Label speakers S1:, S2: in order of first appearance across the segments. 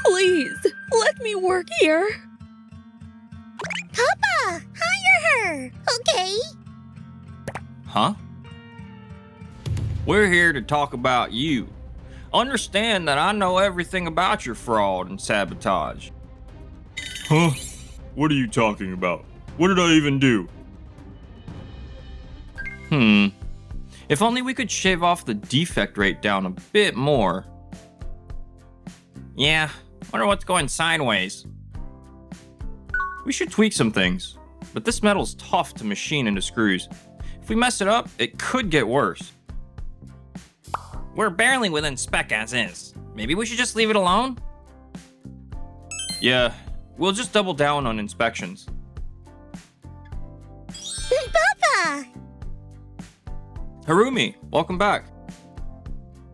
S1: Please, let me work here.
S2: Papa, hire her, okay?
S3: Huh? We're here to talk about you. Understand that I know everything about your fraud and sabotage.
S4: Huh? What are you talking about? What did I even do?
S3: If only we could shave off the defect rate down a bit more. Yeah, wonder what's going sideways. We should tweak some things, but this metal's tough to machine into screws. If we mess it up, it could get worse. We're barely within spec as is. Maybe we should just leave it alone? Yeah, we'll just double down on inspections.
S2: Papa!
S3: Harumi, welcome back.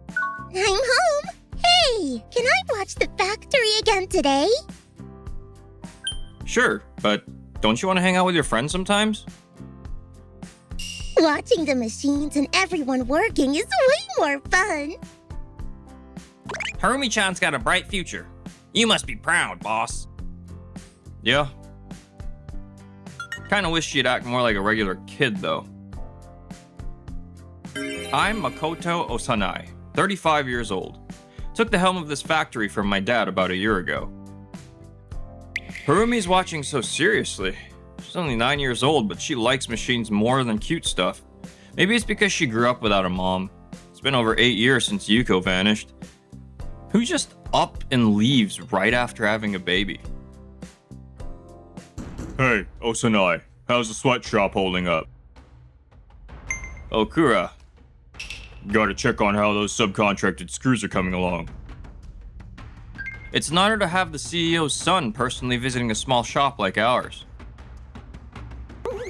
S2: I'm home. Hey, can I watch the factory again today?
S3: Sure, but don't you want to hang out with your friends sometimes?
S2: Watching the machines and everyone working is way more fun.
S3: Harumi-chan's got a bright future. You must be proud, boss. Yeah. Kinda wish she'd act more like a regular kid, though. I'm Makoto Osanai, 35 years old. Took the helm of this factory from my dad about a year ago. Harumi's watching so seriously. She's only 9 years old, but she likes machines more than cute stuff. Maybe it's because she grew up without a mom. It's been over 8 years since Yuko vanished. Who just up and leaves right after having a baby?
S4: Hey, Osanai, how's the sweatshop holding up?
S3: Okura.
S4: Gotta check on how those subcontracted screws are coming along.
S3: It's an honor to have the CEO's son personally visiting a small shop like ours.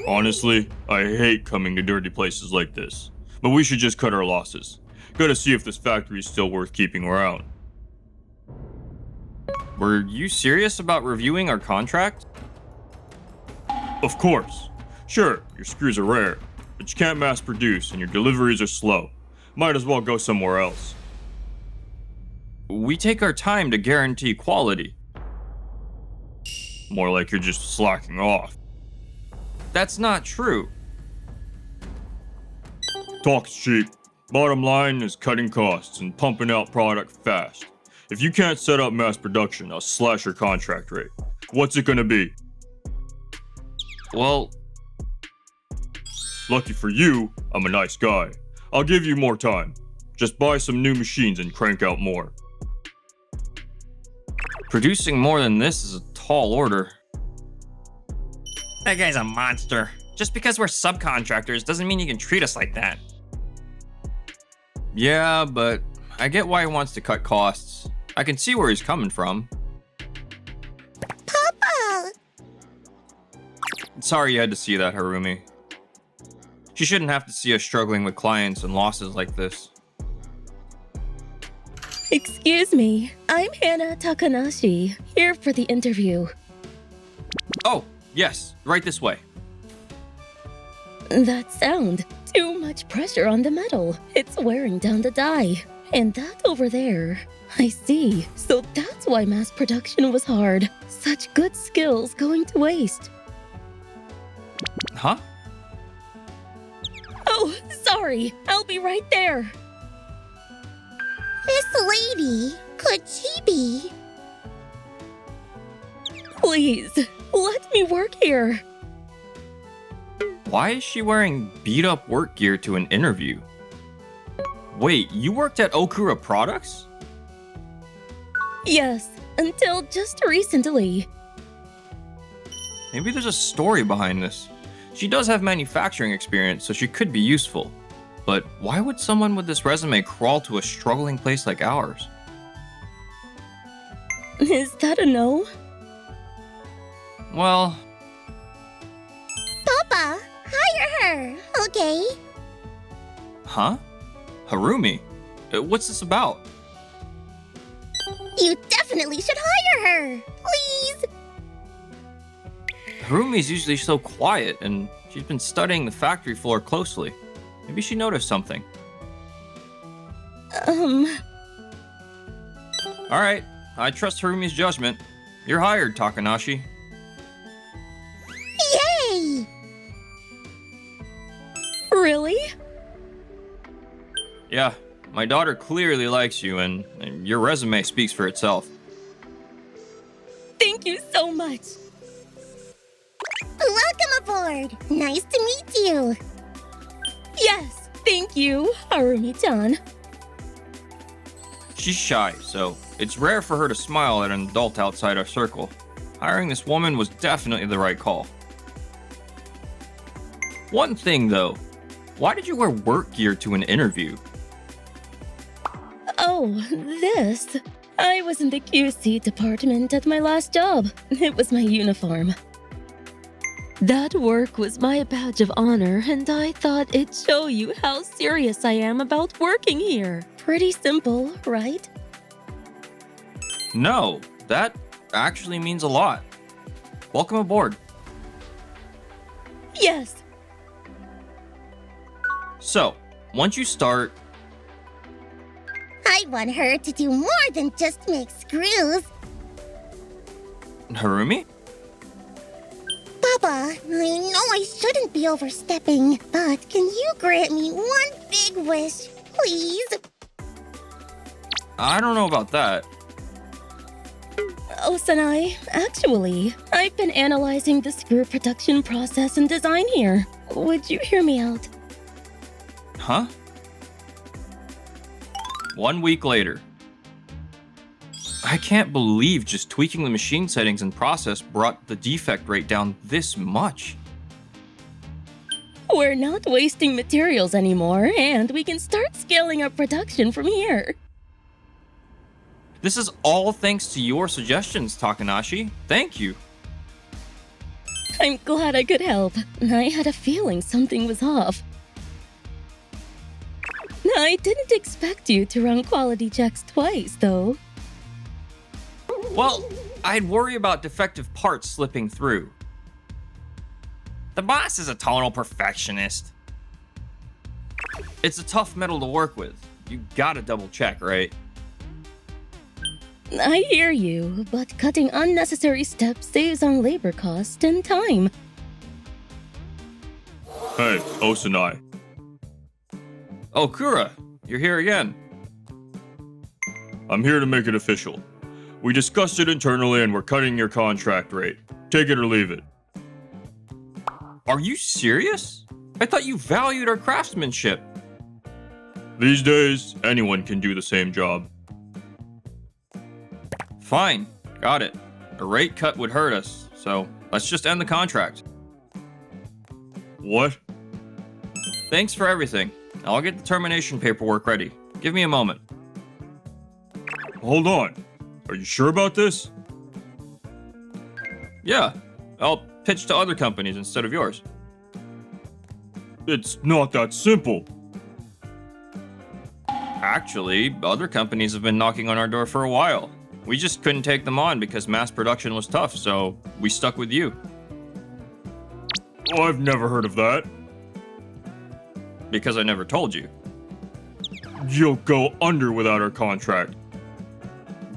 S4: Honestly, I hate coming to dirty places like this. But we should just cut our losses. Gotta see if this factory is still worth keeping around.
S3: Were you serious about reviewing our contract?
S4: Of course. Sure, your screws are rare, but you can't mass produce and your deliveries are slow. Might as well go somewhere else.
S3: We take our time to guarantee quality.
S4: More like you're just slacking off.
S3: That's not true.
S4: Talk's cheap. Bottom line is cutting costs and pumping out product fast. If you can't set up mass production, I'll slash your contract rate. What's it gonna be?
S3: Well,
S4: lucky for you, I'm a nice guy. I'll give you more time. Just buy some new machines and crank out more.
S3: producing more than this is a tall order.
S5: That guy's a monster. Just because we're subcontractors doesn't mean you can treat us like that.
S3: Yeah, but I get why he wants to cut costs. I can see where he's coming from.
S2: Papa!
S3: Sorry you had to see that, Harumi. She shouldn't have to see us struggling with clients and losses like this.
S1: Excuse me, I'm Hana Takanashi, here for the interview.
S3: Oh, yes, right this way.
S1: That sound. Too much pressure on the metal. It's wearing down the die. And that over there. I see. So that's why mass production was hard. Such good skills going to waste.
S3: Huh?
S1: Oh, sorry. I'll be right there.
S2: This lady, could she be?
S1: Please, let me work here.
S3: Why is she wearing beat-up work gear to an interview? Wait, you worked at Okura Products?
S1: Yes, until just recently.
S3: Maybe there's a story behind this. She does have manufacturing experience, so she could be useful. But why would someone with this resume crawl to a struggling place like ours?
S1: Is that a no?
S3: Well,
S2: Papa, hire her, okay?
S3: huh? Harumi? What's this about?
S2: You definitely should hire her, please.
S3: Harumi's usually so quiet, and she's been studying the factory floor closely. Maybe she noticed something. Alright, I trust Harumi's judgment. You're hired, Takanashi.
S2: Yay!
S1: Really?
S3: Yeah, my daughter clearly likes you, and your resume speaks for itself.
S1: Thank you so much.
S2: Welcome aboard. Nice to meet you.
S1: Yes, thank you, Harumi-chan.
S3: She's shy, so it's rare for her to smile at an adult outside our circle. Hiring this woman was definitely the right call. One thing though, why did you wear work gear to an interview?
S1: Oh, this. I was in the QC department at my last job. It was my uniform. That work was my badge of honor, and I thought it'd show you how serious I am about working here. Pretty simple, right?
S3: No, that actually means a lot. Welcome aboard.
S1: Yes.
S3: So, once you start,
S2: I want her to do more than just make screws.
S3: Harumi?
S2: Papa, I know I shouldn't be overstepping, but can you grant me one big wish, please?
S3: I don't know about that.
S1: Oh, Sanai, actually, I've been analyzing the screw production process and design here. Would you hear me out?
S3: Huh? 1 week later. I can't believe just tweaking the machine settings and process brought the defect rate down this much.
S1: We're not wasting materials anymore, and we can start scaling up production from here.
S3: This is all thanks to your suggestions, Takanashi. Thank you.
S1: I'm glad I could help. I had a feeling something was off. I didn't expect you to run quality checks twice, though.
S3: Well, I'd worry about defective parts slipping through.
S5: The boss is a total perfectionist.
S3: It's a tough metal to work with. You gotta double check, right?
S1: I hear you, but cutting unnecessary steps saves on labor cost and time.
S4: Hey, Osanai.
S3: Okura, you're here again.
S4: I'm here to make it official. We discussed it internally and we're cutting your contract rate. Take it or leave it.
S3: Are you serious? I thought you valued our craftsmanship.
S4: These days, anyone can do the same job.
S3: Fine, got it. A rate cut would hurt us, so let's just end the contract.
S4: What?
S3: Thanks for everything. I'll get the termination paperwork ready. Give me a moment.
S4: Hold on. Are you sure about this?
S3: Yeah, I'll pitch to other companies instead of yours.
S4: It's not that simple.
S3: Actually, other companies have been knocking on our door for a while. We just couldn't take them on because mass production was tough, so we stuck with you.
S4: Oh, I've never heard of that.
S3: Because I never told you.
S4: You'll go under without our contract.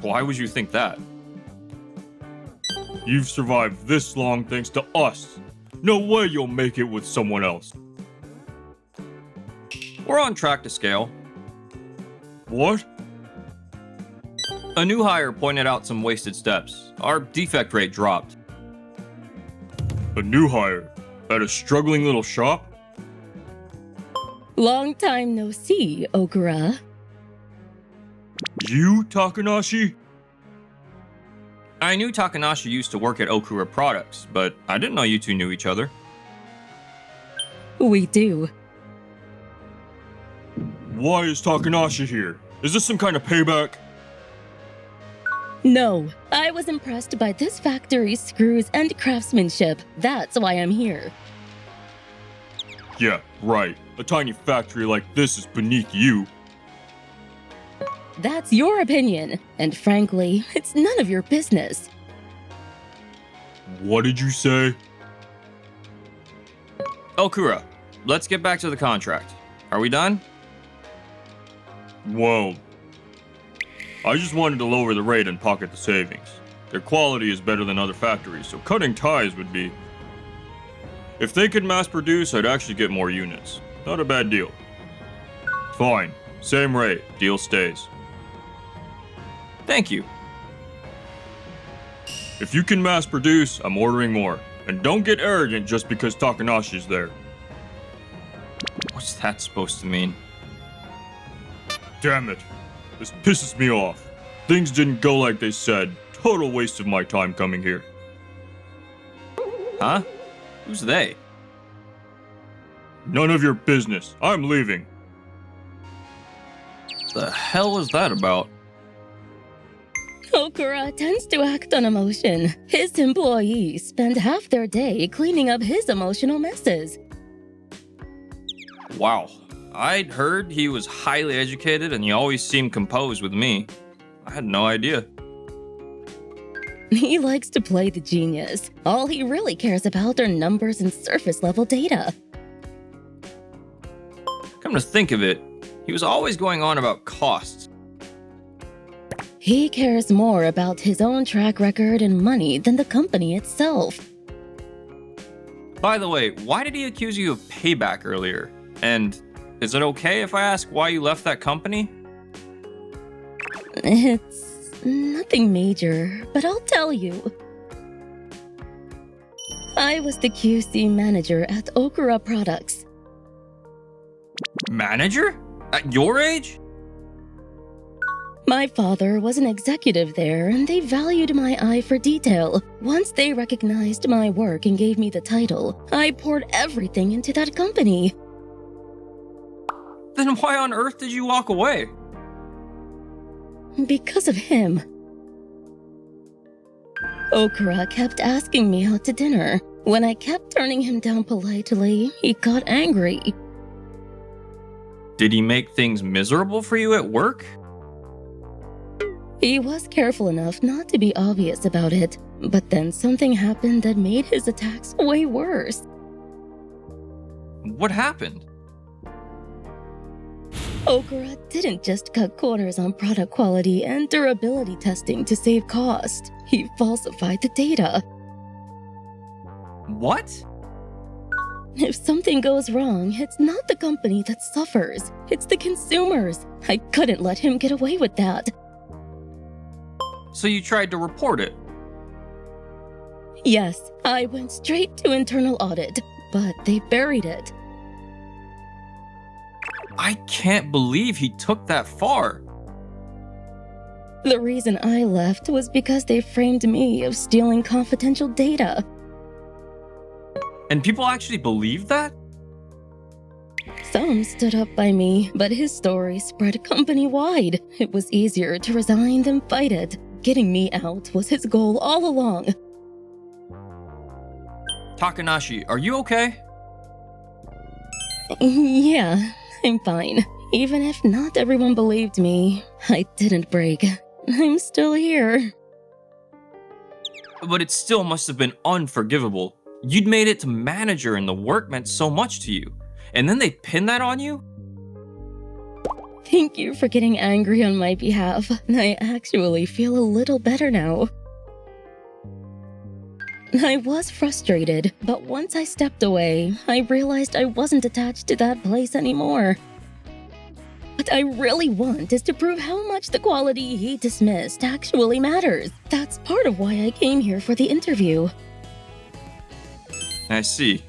S3: Why would you think that?
S4: You've survived this long thanks to us. No way you'll make it with someone else.
S3: We're on track to scale.
S4: What?
S3: A new hire pointed out some wasted steps. Our defect rate dropped.
S4: A new hire? At a struggling little shop?
S1: Long time no see, Okura.
S4: You, Takanashi?
S3: I knew Takanashi used to work at Okura Products, but I didn't know you two knew each other.
S1: We do.
S4: Why is Takanashi here? Is this some kind of payback?
S1: No, I was impressed by this factory's screws and craftsmanship. That's why I'm here.
S4: Yeah, right. A tiny factory like this is beneath you.
S1: That's your opinion, and frankly, it's none of your business.
S4: What did you say?
S3: Okura, let's get back to the contract. Are we done?
S4: Whoa. I just wanted to lower the rate and pocket the savings. Their quality is better than other factories, so cutting ties would be... If they could mass produce, I'd actually get more units. Not a bad deal. Fine. Same rate. Deal stays.
S3: Thank you.
S4: If you can mass produce, I'm ordering more. And don't get arrogant just because Takanashi's there.
S3: What's that supposed to mean?
S4: Damn it. This pisses me off. Things didn't go like they said. Total waste of my time coming here.
S3: Huh? Who's they?
S4: None of your business. I'm leaving.
S3: The hell was that about?
S1: Okura tends to act on emotion. His employees spend half their day cleaning up his emotional messes.
S3: Wow. I'd heard he was highly educated and he always seemed composed with me. I had no idea.
S1: He likes to play the genius. All he really cares about are numbers and surface level data.
S3: Come to think of it, he was always going on about costs.
S1: He cares more about his own track record and money than the company itself.
S3: By the way, why did he accuse you of payback earlier? And is it okay if I ask why you left that company?
S1: It's nothing major, but I'll tell you. I was the QC manager at Okura Products.
S3: Manager? At your age?
S1: My father was an executive there, and they valued my eye for detail. Once they recognized my work and gave me the title, I poured everything into that company.
S3: Then why on earth did you walk away?
S1: Because of him. Okura kept asking me out to dinner. When I kept turning him down politely, he got angry.
S3: Did he make things miserable for you at work?
S1: He was careful enough not to be obvious about it, but then something happened that made his attacks way worse.
S3: What happened?
S1: Okura didn't just cut corners on product quality and durability testing to save cost. He falsified the data.
S3: What?
S1: If something goes wrong, it's not the company that suffers. It's the consumers. I couldn't let him get away with that.
S3: So you tried to report it?
S1: Yes, I went straight to internal audit, but they buried it.
S3: I can't believe he took that far.
S1: The reason I left was because they framed me of stealing confidential data.
S3: And people actually believed that?
S1: Some stood up by me, but his story spread company-wide. It was easier to resign than fight it. Getting me out was his goal all along.
S3: Takanashi, are you okay?
S1: Yeah, I'm fine. Even if not everyone believed me, I didn't break. I'm still here.
S3: But it still must have been unforgivable. You'd made it to manager and the work meant so much to you. And then they pinned that on you?
S1: Thank you for getting angry on my behalf. I actually feel a little better now. I was frustrated, but once I stepped away, I realized I wasn't attached to that place anymore. What I really want is to prove how much the quality he dismissed actually matters. That's part of why I came here for the interview.
S3: I see.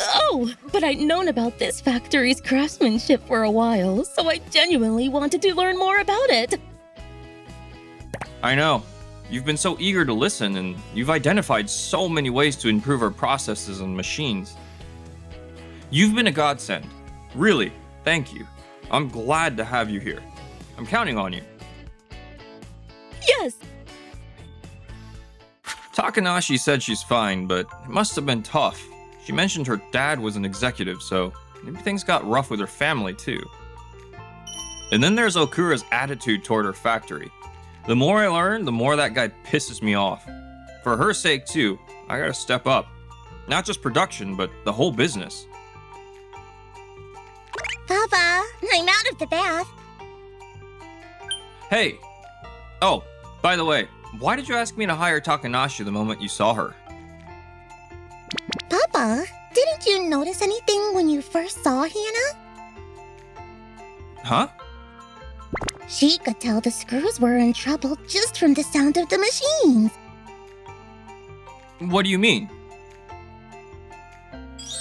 S1: Oh, but I'd known about this factory's craftsmanship for a while, so I genuinely wanted to learn more about it.
S3: I know. You've been so eager to listen, and you've identified so many ways to improve our processes and machines. You've been a godsend. Really, thank you. I'm glad to have you here. I'm counting on you.
S1: Yes!
S3: Takanashi said she's fine, but it must have been tough. She mentioned her dad was an executive, so maybe things got rough with her family too. And then there's Okura's attitude toward her factory. The more I learn, the more that guy pisses me off. For her sake too, I gotta step up. Not just production, but the whole business.
S2: Papa, I'm out of the bath.
S3: Hey! Oh, by the way, why did you ask me to hire Takanashi the moment you saw her?
S2: Papa, didn't you notice anything when you first saw Hannah?
S3: Huh?
S2: She could tell the screws were in trouble just from the sound of the machines.
S3: What do you mean?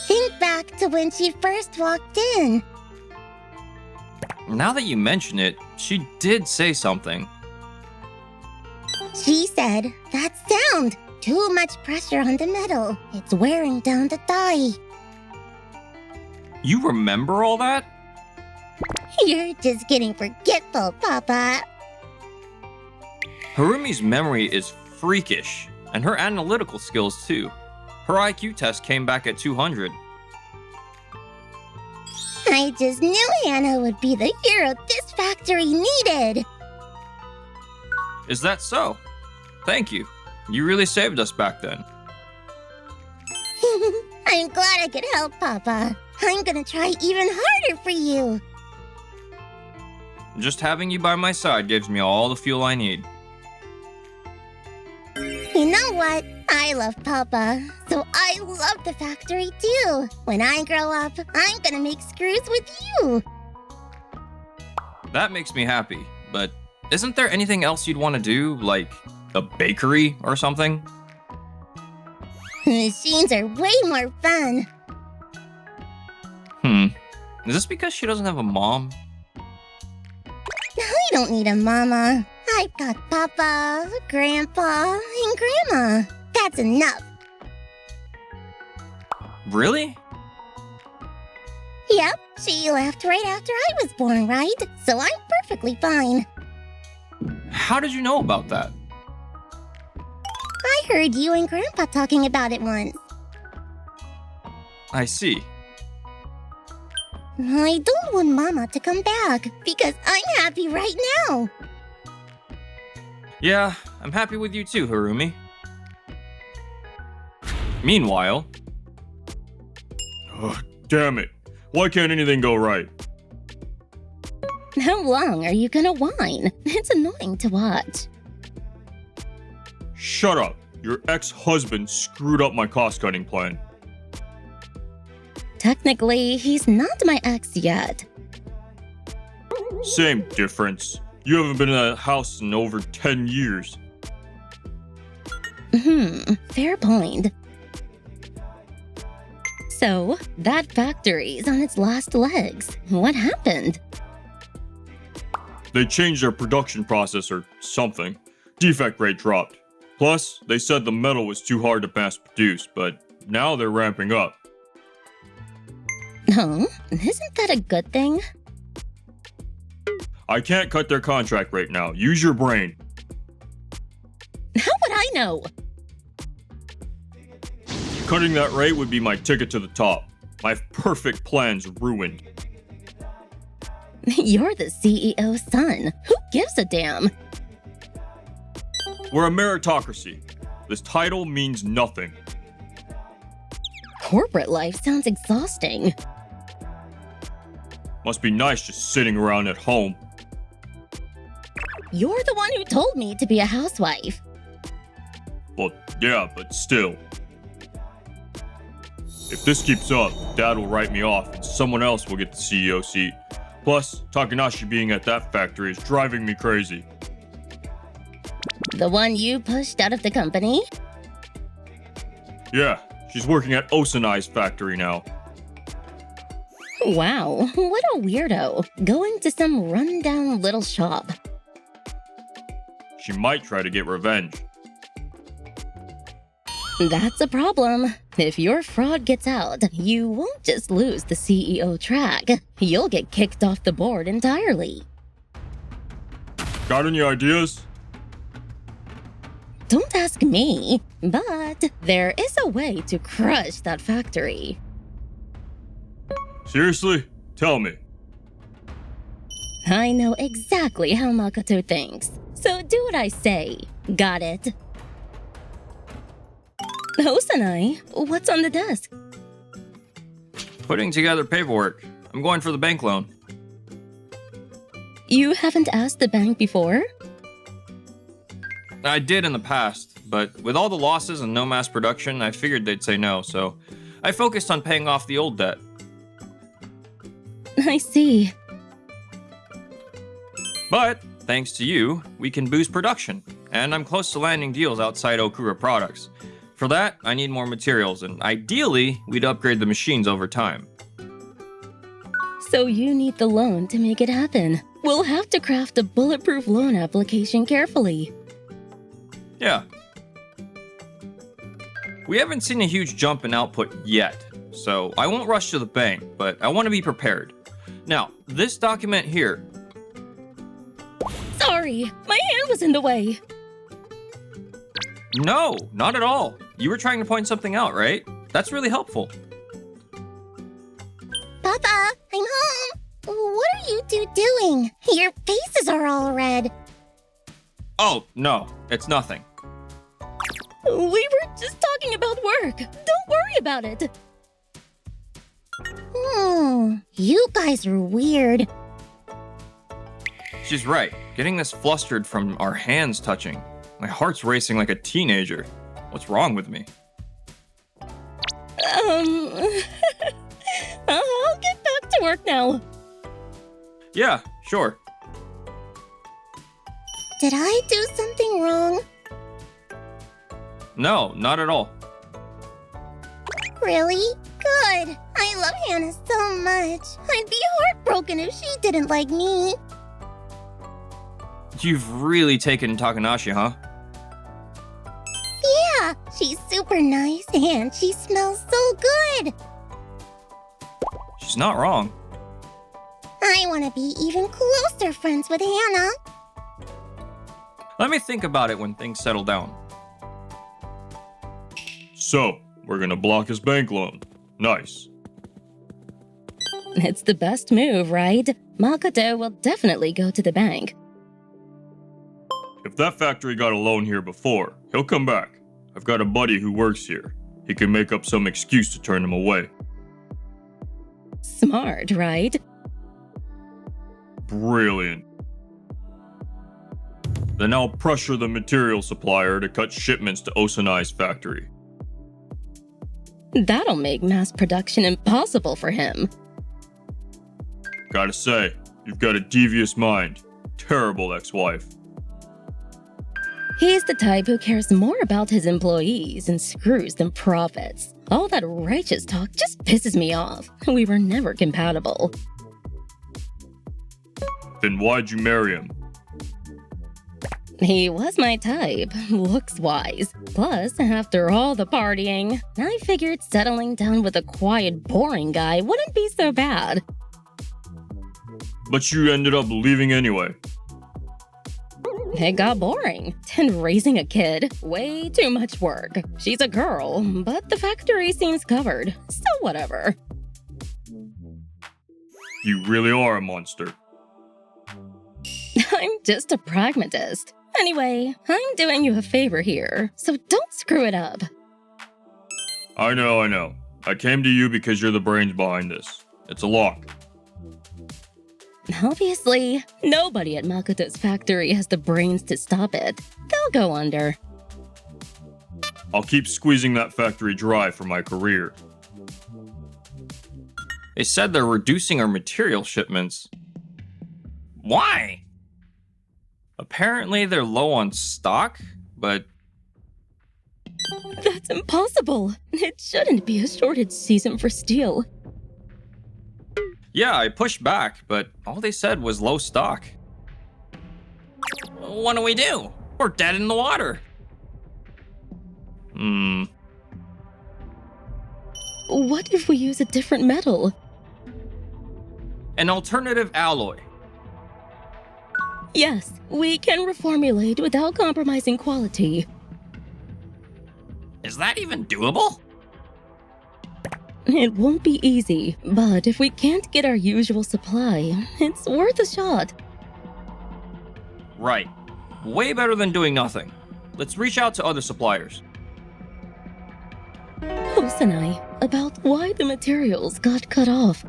S2: Think back to when she first walked in.
S3: Now that you mention it, she did say something.
S2: She said, that sound! Too much pressure on the metal. It's wearing down the die.
S3: You remember all that?
S2: You're just getting forgetful, Papa.
S3: Harumi's memory is freakish, and her analytical skills too. Her IQ test came back at 200.
S2: I just knew Hannah would be the hero this factory needed.
S3: Is that so? Thank you. You really saved us back then.
S2: I'm glad I could help, Papa. I'm gonna try even harder for you.
S3: Just having you by my side gives me all the fuel I need.
S2: You know what? I love Papa, so I love the factory too. When I grow up, I'm gonna make screws with you.
S3: That makes me happy, but isn't there anything else you'd want to do, like a bakery or something?
S2: Machines are way more fun.
S3: Is this because she doesn't have a mom?
S2: I don't need a mama. I've got Papa, Grandpa, and Grandma. That's enough.
S3: Really?
S2: Yep, she left right after I was born, right? So I'm perfectly fine.
S3: How did you know about that?
S2: I heard you and Grandpa talking about it once.
S3: I see.
S2: I don't want Mama to come back because I'm happy right now.
S3: Yeah, I'm happy with you too, Harumi. Meanwhile...
S4: Ugh, damn it. Why can't anything go right?
S1: How long are you gonna whine? It's annoying to watch.
S4: Shut up. Your ex-husband screwed up my cost-cutting plan.
S1: Technically, he's not my ex yet.
S4: Same difference. You haven't been in that house in over 10 years.
S1: Fair point. So, that factory's on its last legs. What happened?
S4: They changed their production process or something. Defect rate dropped. Plus, they said the metal was too hard to mass produce, but now they're ramping up.
S1: Oh, isn't that a good thing?
S4: I can't cut their contract right now. Use your brain.
S1: How would I know?
S4: Cutting that rate would be my ticket to the top. My perfect plan's ruined.
S1: You're the CEO's son. Who gives a damn?
S4: We're a meritocracy. This title means nothing.
S1: Corporate life sounds exhausting.
S4: Must be nice just sitting around at home.
S1: You're the one who told me to be a housewife.
S4: Well, yeah, but still. If this keeps up, Dad will write me off and someone else will get the CEO seat. Plus, Takanashi being at that factory is driving me crazy.
S1: The one you pushed out of the company?
S4: Yeah, she's working at Osanai's factory now.
S1: Wow, what a weirdo. Going to some rundown little shop.
S4: She might try to get revenge.
S1: That's a problem. If your fraud gets out, you won't just lose the CEO track. You'll get kicked off the board entirely.
S4: Got any ideas?
S1: Don't ask me, but there is a way to crush that factory.
S4: Seriously? Tell me.
S1: I know exactly how Makoto thinks, so do what I say. Got it? Osanai, what's on the desk?
S3: Putting together paperwork. I'm going for the bank loan.
S1: You haven't asked the bank before?
S3: I did in the past, but with all the losses and no mass production, I figured they'd say no, so I focused on paying off the old debt.
S1: I see.
S3: But, thanks to you, we can boost production, and I'm close to landing deals outside Okura products. For that, I need more materials, and ideally, we'd upgrade the machines over time.
S1: So you need the loan to make it happen. We'll have to craft a bulletproof loan application carefully.
S3: Yeah. We haven't seen a huge jump in output yet, so I won't rush to the bank, but I want to be prepared. Now, this document here.
S1: Sorry, my hand was in the way.
S3: No, not at all. You were trying to point something out, right? That's really helpful.
S2: Papa, I'm home. What are you two doing? Your faces are all red.
S3: Oh, no, it's nothing.
S1: We were just talking about work. Don't worry about it.
S2: You guys are weird.
S3: She's right. Getting this flustered from our hands touching. My heart's racing like a teenager. What's wrong with me?
S1: I'll get back to work now.
S3: Yeah, sure.
S2: Did I do something wrong?
S3: No, not at all.
S2: Really? Good. I love Hannah so much. I'd be heartbroken if she didn't like me.
S3: You've really taken Takanashi, huh?
S2: Yeah, she's super nice and she smells so good.
S3: She's not wrong.
S2: I want to be even closer friends with Hannah.
S3: Let me think about it when things settle down.
S4: So, we're gonna block his bank loan. Nice.
S1: It's the best move, right? Makoto will definitely go to the bank.
S4: If that factory got a loan here before, he'll come back. I've got a buddy who works here. He can make up some excuse to turn him away.
S1: Smart, right?
S4: Brilliant. Then I'll pressure the material supplier to cut shipments to Osanai's factory.
S1: That'll make mass production impossible for him.
S4: Gotta say, you've got a devious mind. Terrible ex-wife.
S1: He's the type who cares more about his employees and screws than profits. All that righteous talk just pisses me off. We were never compatible.
S4: Then why'd you marry him?
S1: He was my type, looks-wise. Plus, after all the partying, I figured settling down with a quiet, boring guy wouldn't be so bad.
S4: But you ended up leaving anyway.
S1: It got boring. And raising a kid, way too much work. She's a girl, but the factory seems covered, so whatever.
S4: You really are a monster.
S1: I'm just a pragmatist. Anyway, I'm doing you a favor here, so don't screw it up.
S4: I know. I came to you because you're the brains behind this. It's a lock.
S1: Obviously, nobody at Makoto's factory has the brains to stop it. They'll go under.
S4: I'll keep squeezing that factory dry for my career.
S3: They said they're reducing our material shipments. Why? Apparently they're low on stock, but...
S1: That's impossible. It shouldn't be a shortage season for steel.
S3: Yeah, I pushed back, but all they said was low stock.
S5: What do we do? We're dead in the water.
S1: What if we use a different metal?
S3: An alternative alloy.
S1: Yes, we can reformulate without compromising quality.
S5: Is that even doable?
S1: It won't be easy, but if we can't get our usual supply, it's worth a shot.
S3: Right. Way better than doing nothing. Let's reach out to other suppliers.
S1: Osanai, about why the materials got cut off.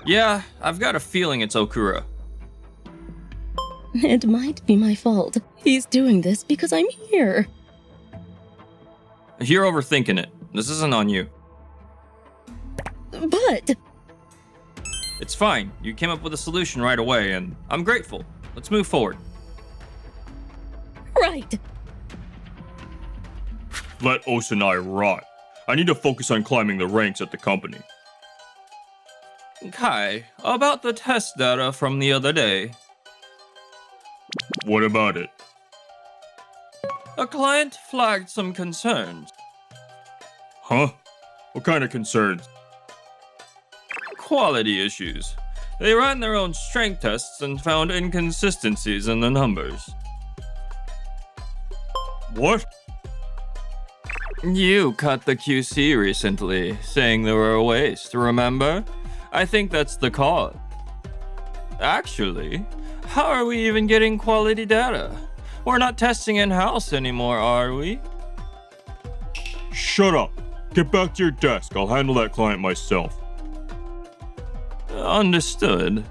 S3: Yeah, I've got a feeling it's Okura.
S1: It might be my fault. He's doing this because I'm here.
S3: You're overthinking it. This isn't on you.
S1: But...
S3: It's fine. You came up with a solution right away, and I'm grateful. Let's move forward.
S1: Right.
S4: Let Osanai rot. I need to focus on climbing the ranks at the company.
S3: Kai, about the test data from the other day.
S4: What about it?
S3: A client flagged some concerns.
S4: Huh? What kind of concerns?
S3: Quality issues. They ran their own strength tests and found inconsistencies in the numbers.
S4: What?
S3: You cut the QC recently, saying they were a waste, remember? I think that's the cause. Actually, how are we even getting quality data? We're not testing in-house anymore, are we?
S4: Shut up. Get back to your desk. I'll handle that client myself.
S3: Understood.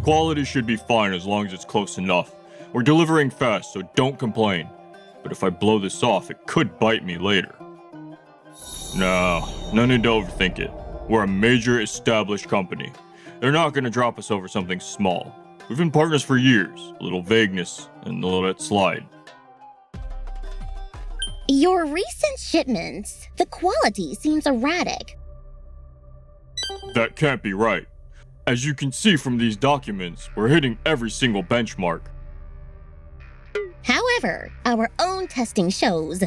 S4: Quality should be fine as long as it's close enough. We're delivering fast, so don't complain. But if I blow this off, it could bite me later. No need to overthink it. We're a major established company. They're not gonna drop us over something small. We've been partners for years. A little vagueness and they'll let it slide.
S2: Your recent shipments, the quality seems erratic.
S4: That can't be right. As you can see from these documents, we're hitting every single benchmark.
S2: However, our own testing shows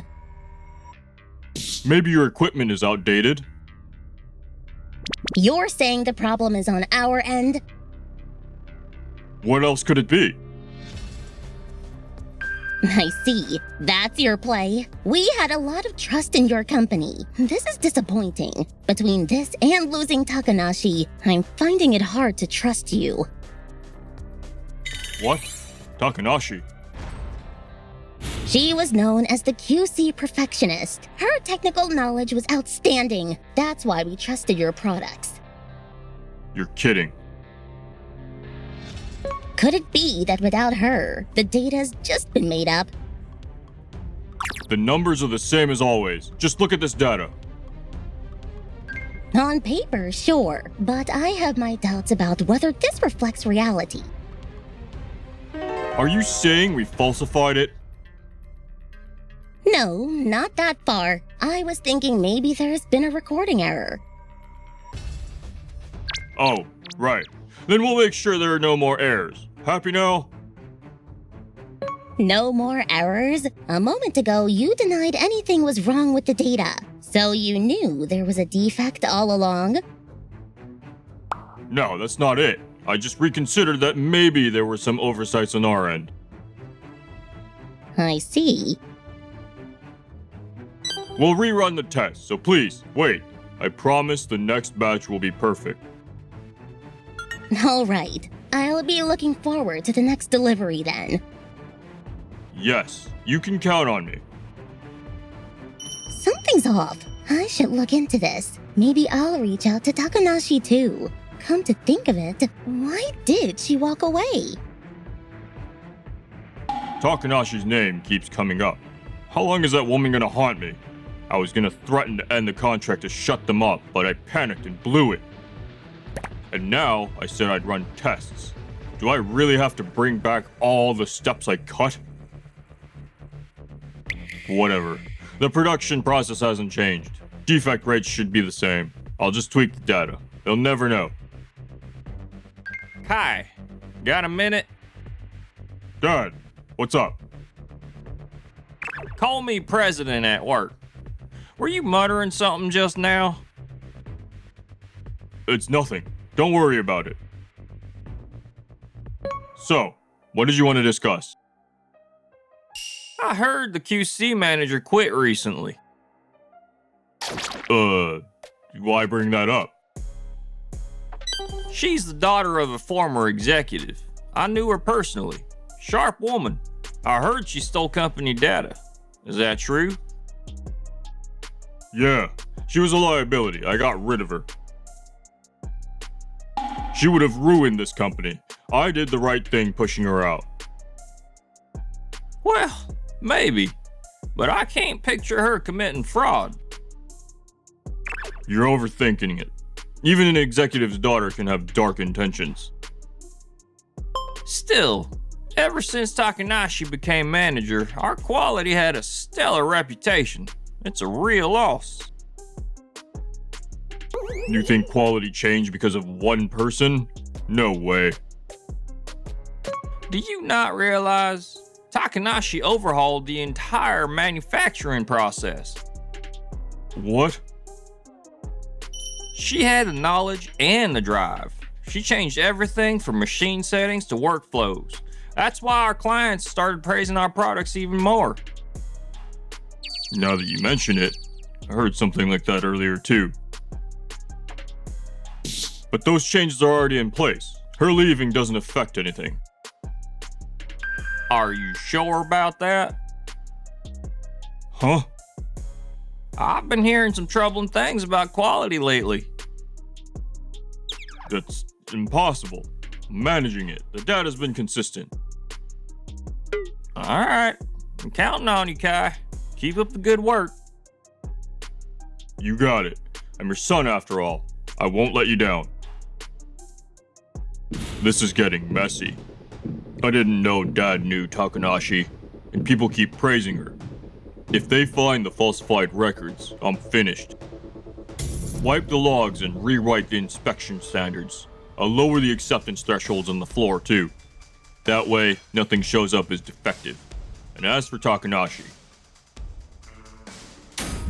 S4: Maybe your equipment is outdated?
S2: you're saying the problem is on our end.
S4: What else could it be?
S2: I see. That's your play. We had a lot of trust in your company. This is disappointing. Between this and losing Takanashi, I'm finding it hard to trust you.
S4: What? Takanashi?
S2: She was known as the QC perfectionist. Her technical knowledge was outstanding. That's why we trusted your products.
S4: You're kidding.
S2: Could it be that without her, the data's just been made up?
S4: The numbers are the same as always. Just look at this data.
S2: On paper, sure, but I have my doubts about whether this reflects reality.
S4: Are you saying we falsified it?
S2: No, not that far. I was thinking maybe there's been a recording error.
S4: Oh, right. Then we'll make sure there are no more errors. Happy now?
S2: No more errors? A moment ago, you denied anything was wrong with the data. So you knew there was a defect all along?
S4: No, that's not it. I just reconsidered that maybe there were some oversights on our end.
S2: I see.
S4: We'll rerun the test, so please, wait. I promise the next batch will be perfect.
S2: All right. I'll be looking forward to the next delivery then.
S4: Yes, you can count on me.
S2: Something's off. I should look into this. Maybe I'll reach out to Takanashi too. Come to think of it, why did she walk away?
S4: Takanashi's name keeps coming up. How long is that woman gonna haunt me? I was gonna threaten to end the contract to shut them up, but I panicked and blew it. And now I said I'd run tests. Do I really have to bring back all the steps I cut? Whatever. The production process hasn't changed. Defect rates should be the same. I'll just tweak the data. They'll never know.
S3: Kai, got a minute?
S4: Dad, what's up?
S3: Call me president at work. Were you muttering something just now?
S4: It's nothing. Don't worry about it. So, what did you want to discuss?
S3: I heard the QC manager quit recently.
S4: Why bring that up?
S3: She's the daughter of a former executive. I knew her personally. Sharp woman. I heard she stole company data. Is that true?
S4: Yeah, she was a liability. I got rid of her. She would have ruined this company. I did the right thing pushing her out.
S3: Well, maybe. But I can't picture her committing fraud.
S4: You're overthinking it. Even an executive's daughter can have dark intentions.
S3: Still, ever since Takanashi became manager, our quality had a stellar reputation. It's a real loss.
S4: You think quality changed because of one person? No way.
S3: Do you not realize Takanashi overhauled the entire manufacturing process?
S4: What?
S3: She had the knowledge and the drive. She changed everything from machine settings to workflows. That's why our clients started praising our products even more.
S4: Now that you mention it, I heard something like that earlier too. But those changes are already in place. Her leaving doesn't affect anything.
S3: Are you sure about that?
S4: Huh?
S3: I've been hearing some troubling things about quality lately.
S4: That's impossible. I'm managing it. The data's been consistent.
S3: Alright, I'm counting on you, Kai. Keep up the good work.
S4: You got it. I'm your son after all. I won't let you down. This is getting messy. I didn't know Dad knew Takanashi, and people keep praising her. If they find the falsified records, I'm finished. Wipe the logs and rewrite the inspection standards. I'll lower the acceptance thresholds on the floor too. That way, nothing shows up as defective. And as for Takanashi,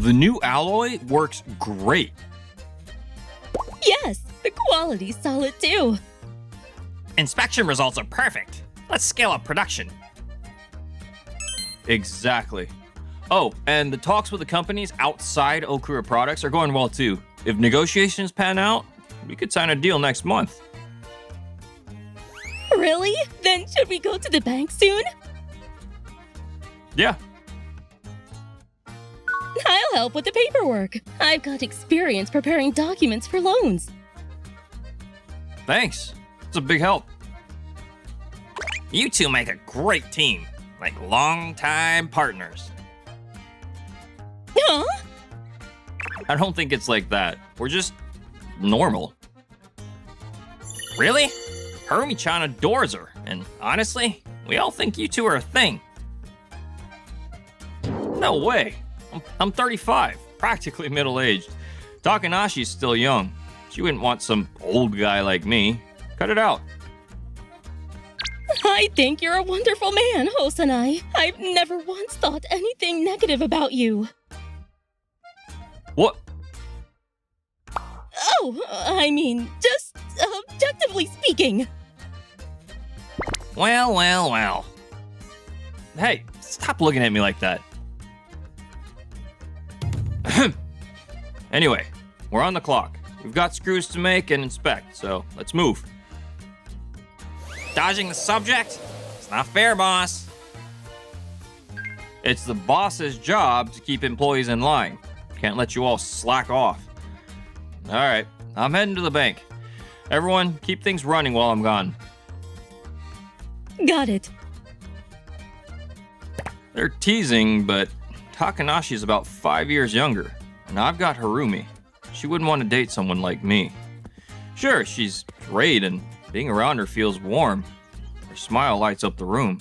S3: The new alloy works great.
S1: Yes, the quality's solid too.
S5: Inspection results are perfect. Let's scale up production.
S3: Exactly. Oh, and the talks with the companies outside Okura products are going well too. If negotiations pan out, we could sign a deal next month.
S1: Really? Then should we go to the bank soon?
S3: Yeah,
S1: I'll help with the paperwork. I've got experience preparing documents for loans.
S3: thanks. It's a big help.
S5: You two make a great team, like longtime partners.
S1: Huh?
S3: I don't think it's like that. We're just normal.
S5: Really? Harumi-chan adores her, and honestly, we all think you two are a thing.
S3: No way. I'm 35, practically middle-aged. Takanashi's still young. She wouldn't want some old guy like me. Cut it out.
S1: I think you're a wonderful man, Hosanai. I've never once thought anything negative about you.
S3: What?
S1: Oh, I mean, just objectively speaking.
S5: Well.
S3: Hey, stop looking at me like that. Anyway, we're on the clock. We've got screws to make and inspect, so let's move.
S5: Dodging the subject? It's not fair, boss.
S3: It's the boss's job to keep employees in line. Can't let you all slack off. All right, I'm heading to the bank. Everyone, keep things running while I'm gone.
S1: Got it.
S3: They're teasing, but Takanashi's about 5 years younger, and I've got Harumi. She wouldn't want to date someone like me. Sure, she's great, and being around her feels warm. Her smile lights up the room.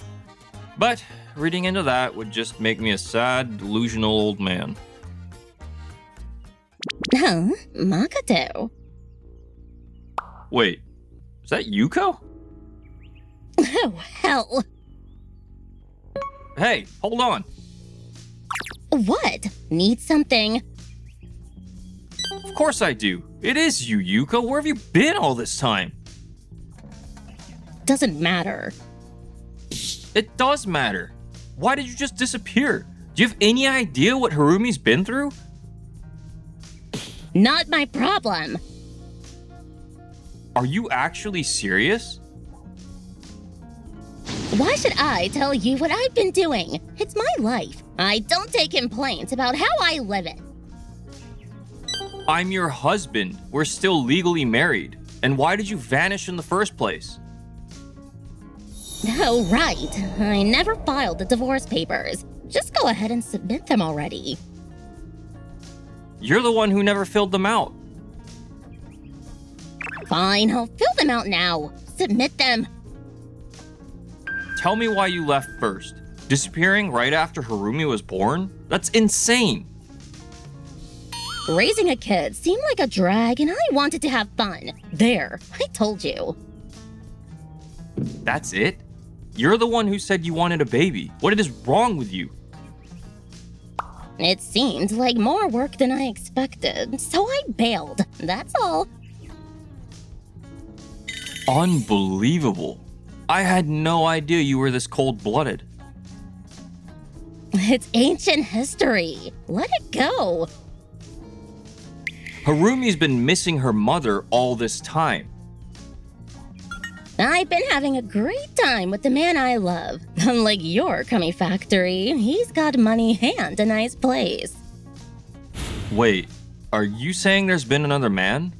S3: But reading into that would just make me a sad, delusional old man.
S2: Huh? Makoto?
S3: Wait, is that Yuko?
S2: Oh, hell.
S3: Hey, hold on.
S2: What? Need something?
S3: Of course I do. It is you, Yuko. Where have you been all this time?
S2: Doesn't matter.
S3: It does matter. Why did you just disappear? Do you have any idea what Harumi's been through?
S2: Not my problem.
S3: Are you actually serious?
S2: Why should I tell you what I've been doing? It's my life. I don't take complaints about how I live it.
S3: I'm your husband. We're still legally married. And why did you vanish in the first place?
S2: Oh, right. I never filed the divorce papers. Just go ahead and submit them already.
S3: You're the one who never filled them out.
S2: Fine, I'll fill them out now. Submit them.
S3: Tell me why you left first. Disappearing right after Harumi was born? That's insane.
S2: Raising a kid seemed like a drag and I wanted to have fun. There, I told you.
S3: That's it? You're the one who said you wanted a baby. What is wrong with you?
S2: It seemed like more work than I expected, so I bailed. That's all.
S3: Unbelievable. I had no idea you were this cold-blooded.
S2: It's ancient history. Let it go.
S3: Harumi's been missing her mother all this time.
S2: I've been having a great time with the man I love. Unlike your Kami factory, he's got money and a nice place.
S3: Wait, are you saying there's been another man?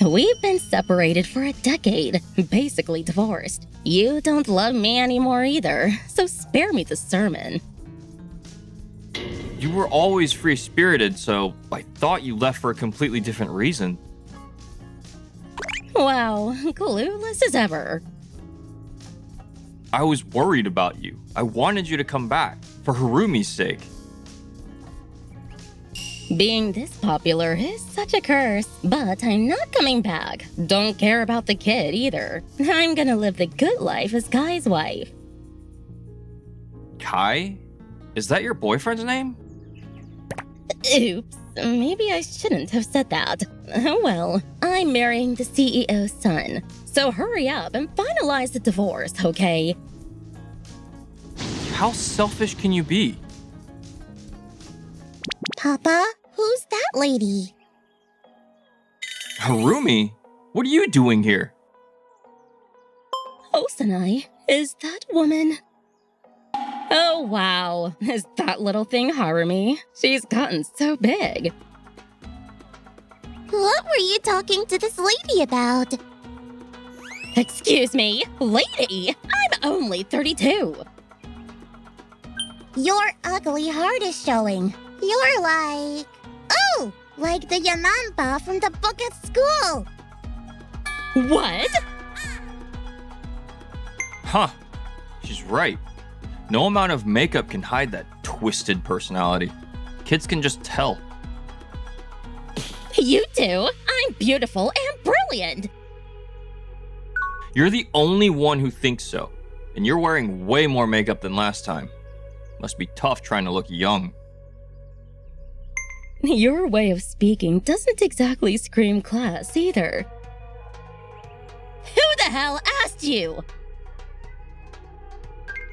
S2: We've been separated for a decade, basically divorced. You don't love me anymore either, so spare me the sermon.
S3: You were always free-spirited, so I thought you left for a completely different reason.
S2: Wow, clueless as ever.
S3: I was worried about you. I wanted you to come back, for Harumi's sake.
S2: Being this popular is such a curse, but I'm not coming back. Don't care about the kid either. I'm gonna live the good life as Kai's wife.
S3: Kai? Is that your boyfriend's name?
S2: Oops, maybe I shouldn't have said that. Oh well, I'm marrying the CEO's son. So hurry up and finalize the divorce, okay?
S3: How selfish can you be?
S2: Papa, who's that lady?
S3: Harumi? What are you doing here?
S2: Osanai, is that woman? Oh wow, is that little thing Harumi? She's gotten so big.
S6: What were you talking to this lady about?
S2: Excuse me, lady, I'm only 32.
S6: Your ugly heart is showing. You're like... Oh, like the Yanamba from the book at school.
S2: What?
S3: Huh. She's right. No amount of makeup can hide that twisted personality. Kids can just tell.
S2: You do. I'm beautiful and brilliant.
S3: You're the only one who thinks so. And you're wearing way more makeup than last time. Must be tough trying to look young.
S1: Your way of speaking doesn't exactly scream class either.
S2: Who the hell asked you?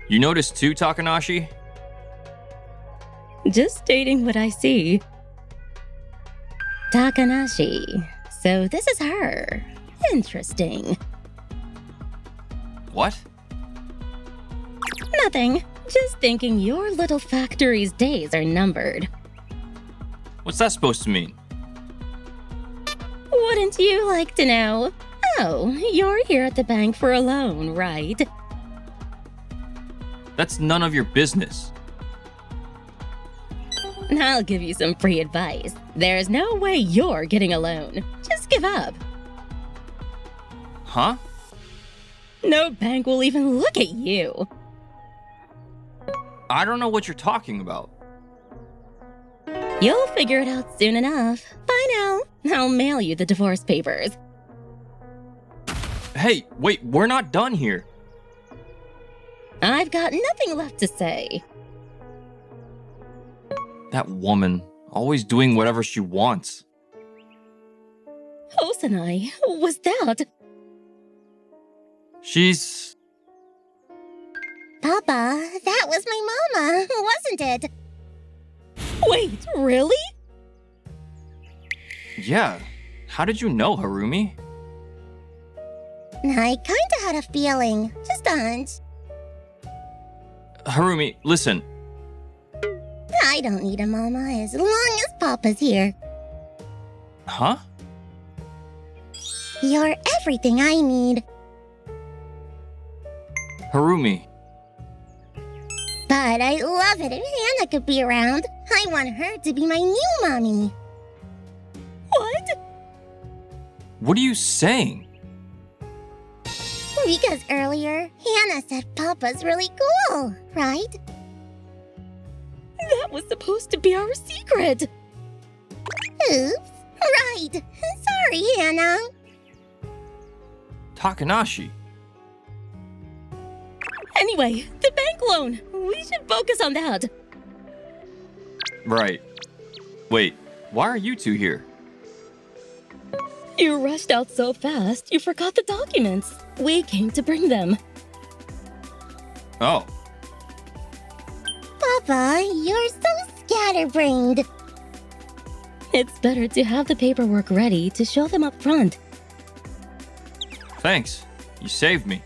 S3: You noticed too, Takanashi?
S1: Just stating what I see.
S2: Takanashi. So this is her. Interesting.
S3: What?
S2: Nothing. Just thinking your little factory's days are numbered.
S3: What's that supposed to mean?
S2: Wouldn't you like to know? Oh, you're here at the bank for a loan, right?
S3: That's none of your business.
S2: I'll give you some free advice. There's no way you're getting a loan. Just give up.
S3: Huh?
S2: No bank will even look at you.
S3: I don't know what you're talking about.
S2: You'll figure it out soon enough. Bye now. I'll mail you the divorce papers.
S3: Hey, wait, we're not done here.
S2: I've got nothing left to say.
S3: That woman, always doing whatever she wants.
S2: Osanai, was that?
S3: She's...
S6: Papa, that was my mama, wasn't it?
S2: Wait, really?
S3: Yeah. How did you know, Harumi?
S6: I kinda had a feeling. Just a hunch.
S3: Harumi, listen.
S6: I don't need a mama as long as Papa's here.
S3: Huh?
S6: You're everything I need.
S3: Harumi.
S6: But I love it if Hannah could be around. I want her to be my new mommy.
S1: What?
S3: What are you saying?
S6: Because earlier, Hannah said Papa's really cool, right?
S1: That was supposed to be our secret.
S6: Oops. Right. Sorry, Hannah.
S3: Takanashi.
S1: Anyway, the bank loan. We should focus on that.
S3: Right. Wait, why are you two here?
S1: You rushed out so fast, you forgot the documents. We came to bring them.
S3: Oh,
S6: Papa, you're so scatterbrained.
S1: It's better to have the paperwork ready to show them up front.
S3: thanks. You saved me.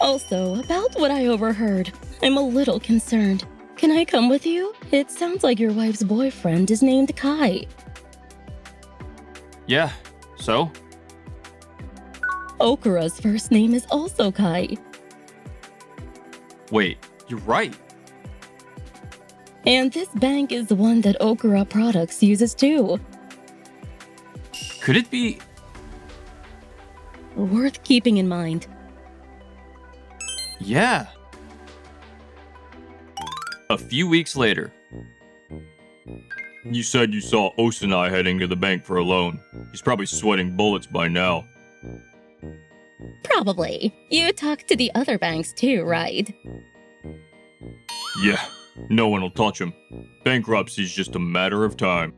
S1: Also, about what I overheard, I'm a little concerned. Can I come with you? It sounds like your wife's boyfriend is named Kai.
S3: Yeah, so?
S1: Okura's first name is also Kai.
S3: Wait, you're right.
S1: And this bank is the one that Okura Products uses too.
S3: Could it be?
S1: Worth keeping in mind.
S3: Yeah. A few weeks later.
S4: You said you saw Osanai heading to the bank for a loan. He's probably sweating bullets by now.
S1: Probably. You talked to the other banks too, right?
S4: Yeah, no one will touch him. Bankruptcy's just a matter of time.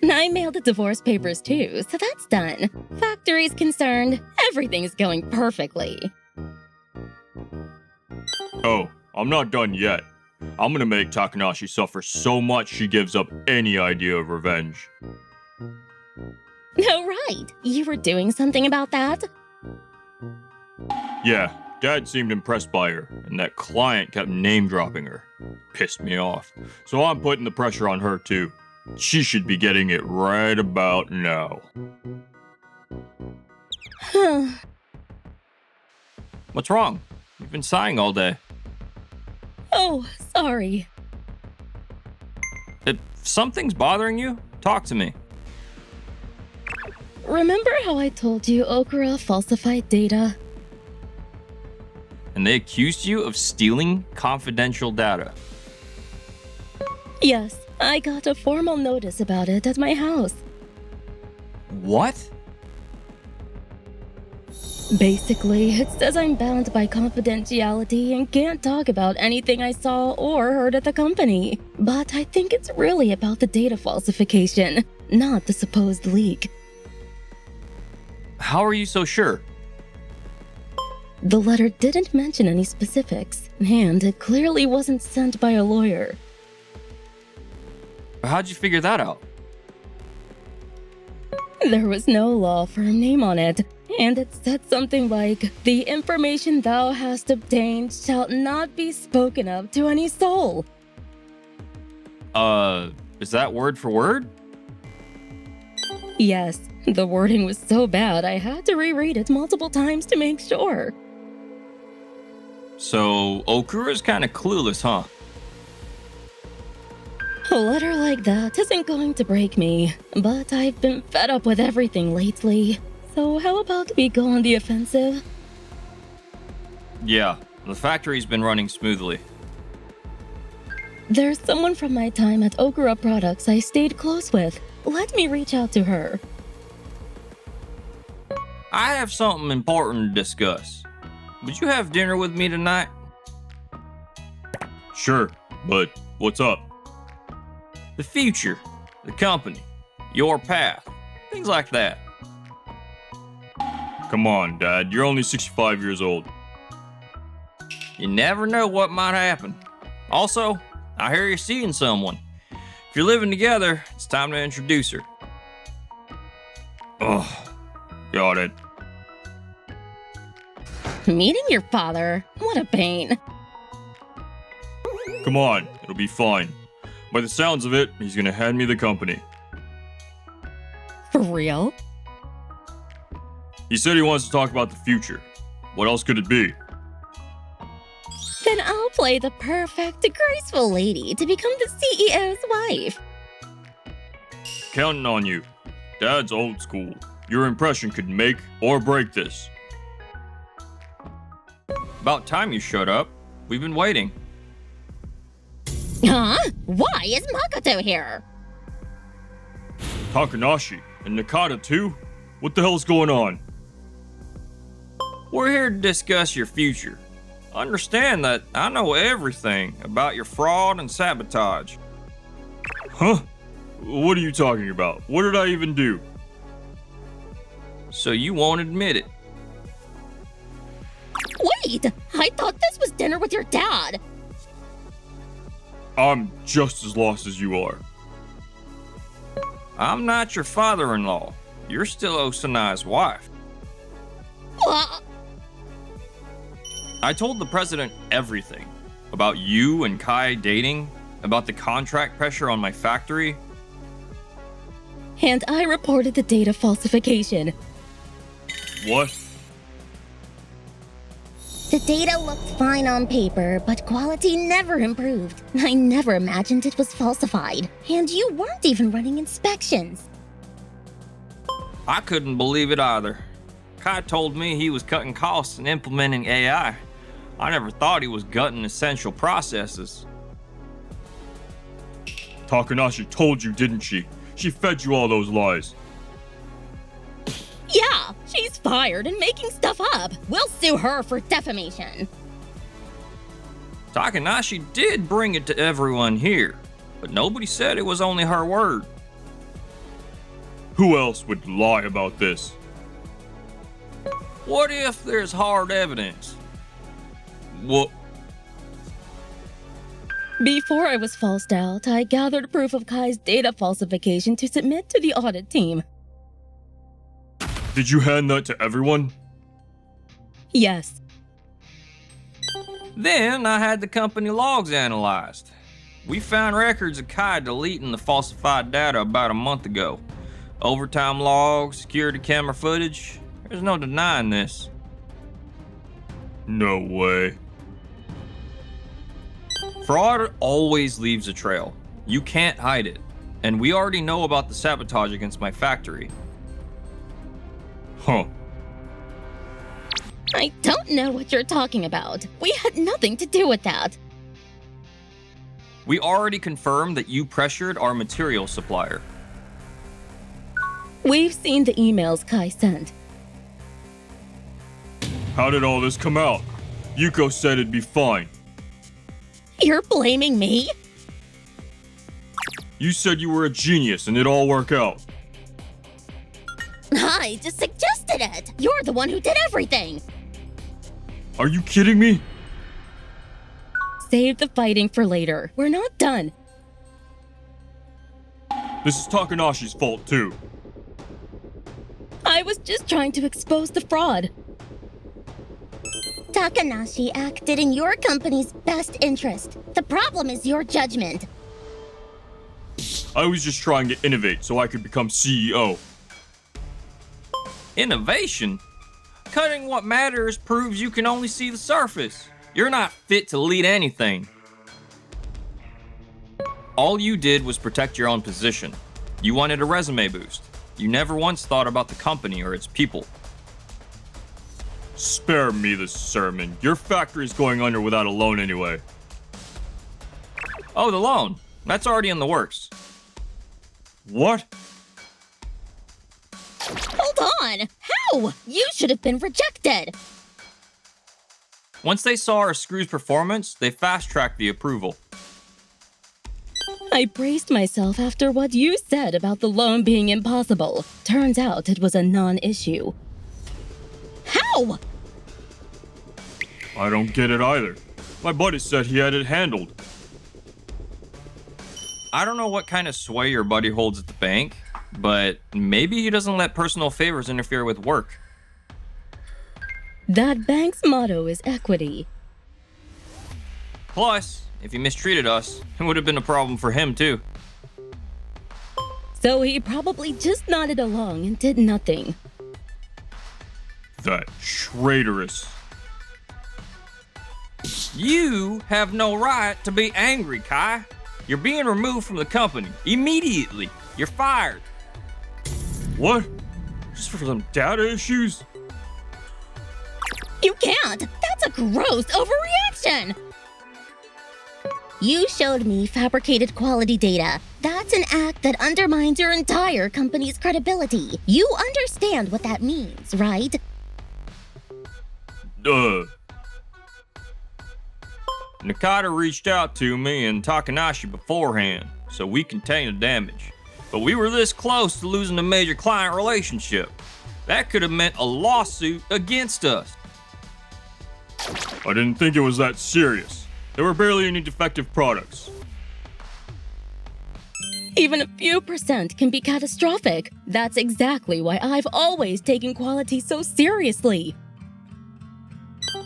S1: I mailed the divorce papers too, so that's done. Factory's concerned, everything's going perfectly.
S4: Oh, I'm not done yet. I'm gonna make Takanashi suffer so much she gives up any idea of revenge.
S1: Oh, right. You were doing something about that?
S4: Yeah, Dad seemed impressed by her, and that client kept name-dropping her. Pissed me off. So I'm putting the pressure on her too. She should be getting it right about now.
S3: What's wrong? You've been sighing all day.
S1: Oh, sorry.
S3: If something's bothering you, talk to me.
S1: Remember how I told you Okura falsified data?
S3: And they accused you of stealing confidential data.
S1: Yes, I got a formal notice about it at my house.
S3: What?
S1: Basically, it says I'm bound by confidentiality and can't talk about anything I saw or heard at the company. But I think it's really about the data falsification, not the supposed leak.
S3: How are you so sure?
S1: The letter didn't mention any specifics, and it clearly wasn't sent by a lawyer.
S3: How'd you figure that out?
S1: There was no law firm name on it, and it said something like, "The information thou hast obtained shall not be spoken of to any soul."
S3: Is that word for word?
S1: Yes, the wording was so bad I had to reread it multiple times to make sure.
S3: So, Okura's kinda clueless, huh?
S1: A letter like that isn't going to break me, but I've been fed up with everything lately. So how about we go on the offensive?
S3: Yeah, the factory's been running smoothly.
S1: There's someone from my time at Okura Products I stayed close with. Let me reach out to her.
S3: I have something important to discuss. Would you have dinner with me tonight?
S4: Sure, but what's up?
S3: The future, the company, your path, things like that.
S4: Come on, Dad, you're only 65 years old.
S3: You never know what might happen. Also, I hear you're seeing someone. If you're living together, it's time to introduce her.
S4: Ugh, got it.
S1: Meeting your father? What a pain.
S4: Come on, it'll be fine. By the sounds of it, he's gonna hand me the company.
S1: For real?
S4: He said he wants to talk about the future. What else could it be?
S1: Then I'll play the perfect, graceful lady to become the CEO's wife.
S4: Counting on you. Dad's old school. Your impression could make or break this.
S3: About time you showed up. We've been waiting.
S2: Huh? Why is Makoto here?
S4: Takanashi and Nakata too? What the hell's going on?
S3: We're here to discuss your future. Understand that I know everything about your fraud and sabotage.
S4: Huh? What are you talking about? What did I even do?
S3: So you won't admit it.
S2: Wait! I thought this was dinner with your dad.
S4: I'm just as lost as you are.
S3: I'm not your father-in-law. You're still Osanai's wife.
S2: What?
S3: I told the president everything. About you and Kai dating, about the contract pressure on my factory.
S1: And I reported the data falsification.
S4: What?
S2: The data looked fine on paper, but quality never improved. I never imagined it was falsified. And you weren't even running inspections.
S3: I couldn't believe it either. Kai told me he was cutting costs and implementing AI. I never thought he was gutting essential processes.
S4: Takanashi told you, didn't she? She fed you all those lies.
S2: Yeah, she's fired and making stuff up. We'll sue her for defamation.
S3: Takanashi did bring it to everyone here, but nobody said it was only her word.
S4: Who else would lie about this?
S3: What if there's hard evidence?
S4: What?
S1: Before I was falsed out, I gathered proof of Kai's data falsification to submit to the audit team.
S4: Did you hand that to everyone?
S1: Yes.
S3: Then I had the company logs analyzed. We found records of Kai deleting the falsified data about a month ago. Overtime logs, security camera footage. There's no denying this.
S4: No way.
S3: Fraud always leaves a trail. You can't hide it. And we already know about the sabotage against my factory.
S4: Huh.
S2: I don't know what you're talking about. We had nothing to do with that.
S3: We already confirmed that you pressured our material supplier.
S1: We've seen the emails Kai sent.
S4: How did all this come out? Yuko said it'd be fine.
S2: You're blaming me?
S4: You said you were a genius and it'd all work out.
S2: I just suggested it. You're the one who did everything.
S4: Are you kidding me?
S1: Save the fighting for later. We're not done.
S4: This is Takanashi's fault too.
S1: I was just trying to expose the fraud.
S2: Takanashi acted in your company's best interest. The problem is your judgment.
S4: I was just trying to innovate so I could become CEO.
S3: Innovation? Cutting what matters proves you can only see the surface. You're not fit to lead anything. All you did was protect your own position. You wanted a resume boost. You never once thought about the company or its people.
S4: Spare me the sermon. Your factory's going under without a loan anyway.
S3: Oh, the loan. That's already in the works.
S4: What?
S2: Hold on. How? You should have been rejected.
S3: Once they saw our screw's performance, they fast-tracked the approval.
S1: I braced myself after what you said about the loan being impossible. Turns out it was a non-issue.
S2: How?
S4: I don't get it either. My buddy said he had it handled.
S3: I don't know what kind of sway your buddy holds at the bank, but maybe he doesn't let personal favors interfere with work.
S1: That bank's motto is equity.
S3: Plus, if he mistreated us, it would have been a problem for him too.
S1: So he probably just nodded along and did nothing.
S4: That traitorous.
S3: You have no right to be angry, Kai. You're being removed from the company immediately. You're fired.
S4: What? Just for some data issues?
S2: You can't! That's a gross overreaction! You showed me fabricated quality data. That's an act that undermines your entire company's credibility. You understand what that means, right?
S3: Nakata reached out to me and Takanashi beforehand, so we contained the damage. But we were this close to losing a major client relationship. That could have meant a lawsuit against us.
S4: I didn't think it was that serious. There were barely any defective products.
S1: Even a few % can be catastrophic. That's exactly why I've always taken quality so seriously.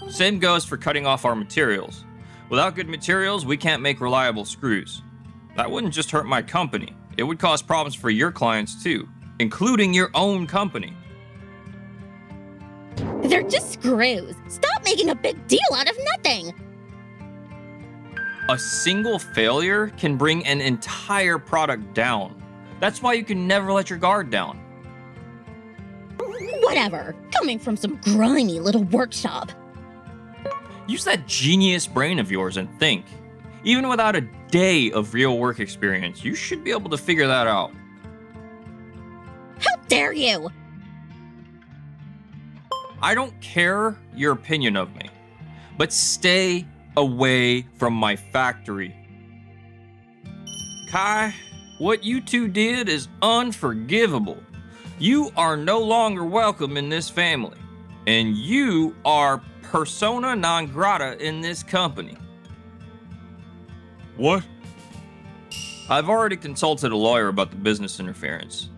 S3: Same goes for cutting off our materials. Without good materials, we can't make reliable screws. That wouldn't just hurt my company. It would cause problems for your clients too, including your own company.
S2: They're just screws. Stop making a big deal out of nothing.
S3: A single failure can bring an entire product down. That's why you can never let your guard down.
S2: Whatever. Coming from some grimy little workshop.
S3: Use that genius brain of yours and think. Even without a day of real work experience, you should be able to figure that out.
S2: How dare you?
S3: I don't care your opinion of me, but stay away from my factory. Kai, what you two did is unforgivable. You are no longer welcome in this family, and you are persona non grata in this company.
S4: What?
S3: I've already consulted a lawyer about the business interference.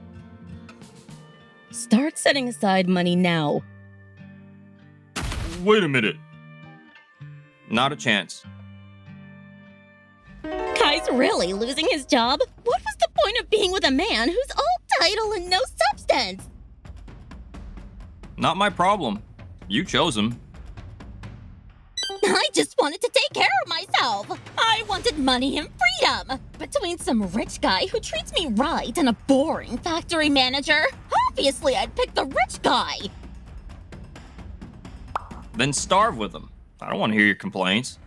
S1: Start setting aside money now.
S4: Wait a minute.
S3: Not a chance.
S2: Kai's really losing his job? What was the point of being with a man who's all title and no substance?
S3: Not my problem. You chose him.
S2: I just wanted to take care of myself. I wanted money and freedom. Between some rich guy who treats me right and a boring factory manager, obviously I'd pick the rich guy.
S3: Then starve with him. I don't want to hear your complaints.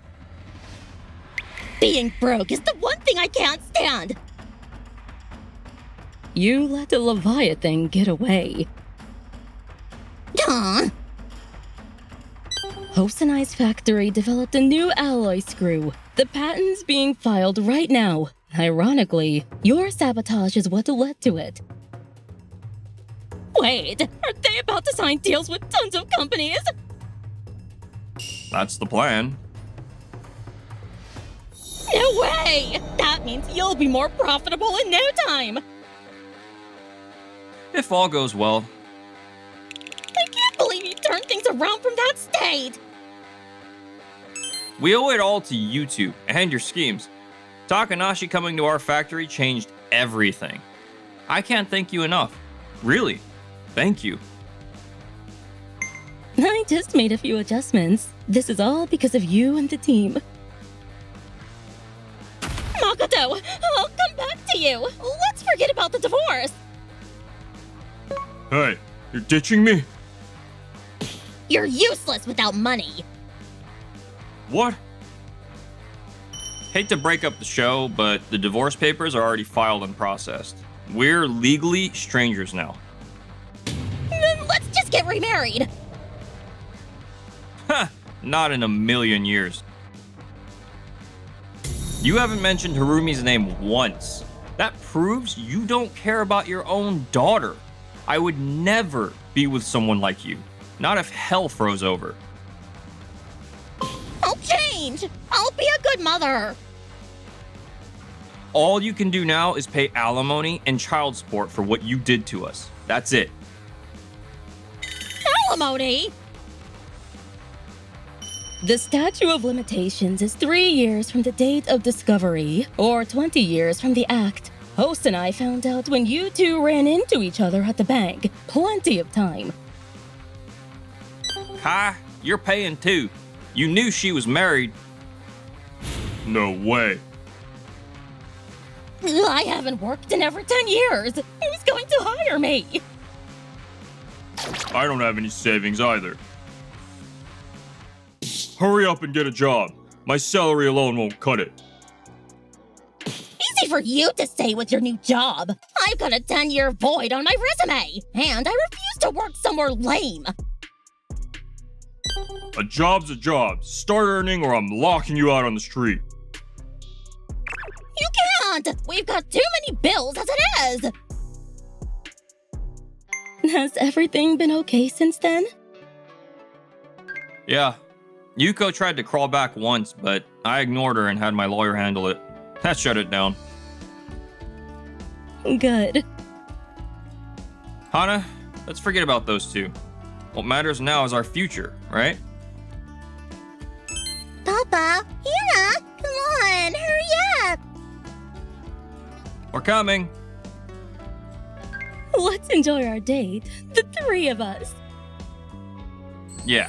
S2: Being broke is the one thing I can't stand.
S1: You let the Leviathan get away.
S2: Aw.
S1: Hosenai's factory developed a new alloy screw. The patent's being filed right now. Ironically, your sabotage is what led to it.
S2: Wait, are they about to sign deals with tons of companies?
S3: That's the plan.
S2: No way! That means you'll be more profitable in no time.
S3: If all goes well.
S2: I can't believe you turned things around from that state.
S3: We owe it all to you two and your schemes. Takanashi coming to our factory changed everything. I can't thank you enough. Really, thank you.
S1: I just made a few adjustments. This is all because of you and the team.
S2: Makoto, I'll come back to you. Let's forget about the divorce.
S4: Hey, you're ditching me?
S2: You're useless without money.
S4: What?
S3: Hate to break up the show, but the divorce papers are already filed and processed. We're legally strangers now.
S2: Then let's just get remarried.
S3: Ha! Not in a million years. You haven't mentioned Harumi's name once. That proves you don't care about your own daughter. I would never be with someone like you. Not if hell froze over.
S2: I'll change. I'll be a good mother.
S3: All you can do now is pay alimony and child support for what you did to us. That's it.
S2: Alimony?
S1: The statute of limitations is 3 years from the date of discovery, or 20 years from the act. Host and I found out when you two ran into each other at the bank. Plenty of time.
S3: Kai, you're paying too. You knew she was married.
S4: No way.
S2: I haven't worked in over 10 years. Who's going to hire me?
S4: I don't have any savings either. Hurry up and get a job. My salary alone won't cut it.
S2: Easy for you to say with your new job. I've got a 10-year void on my resume, and I refuse to work somewhere lame.
S4: A job's a job. Start earning or I'm locking you out on the street.
S2: You can't! We've got too many bills as it is!
S1: Has everything been okay since then?
S3: Yeah. Yuko tried to crawl back once, but I ignored her and had my lawyer handle it. That shut it down.
S1: Good.
S3: Hana, let's forget about those two. What matters now is our future, right?
S6: Papa, Hannah, come on, hurry up.
S3: We're coming.
S1: Let's enjoy our date, the three of us.
S3: Yeah,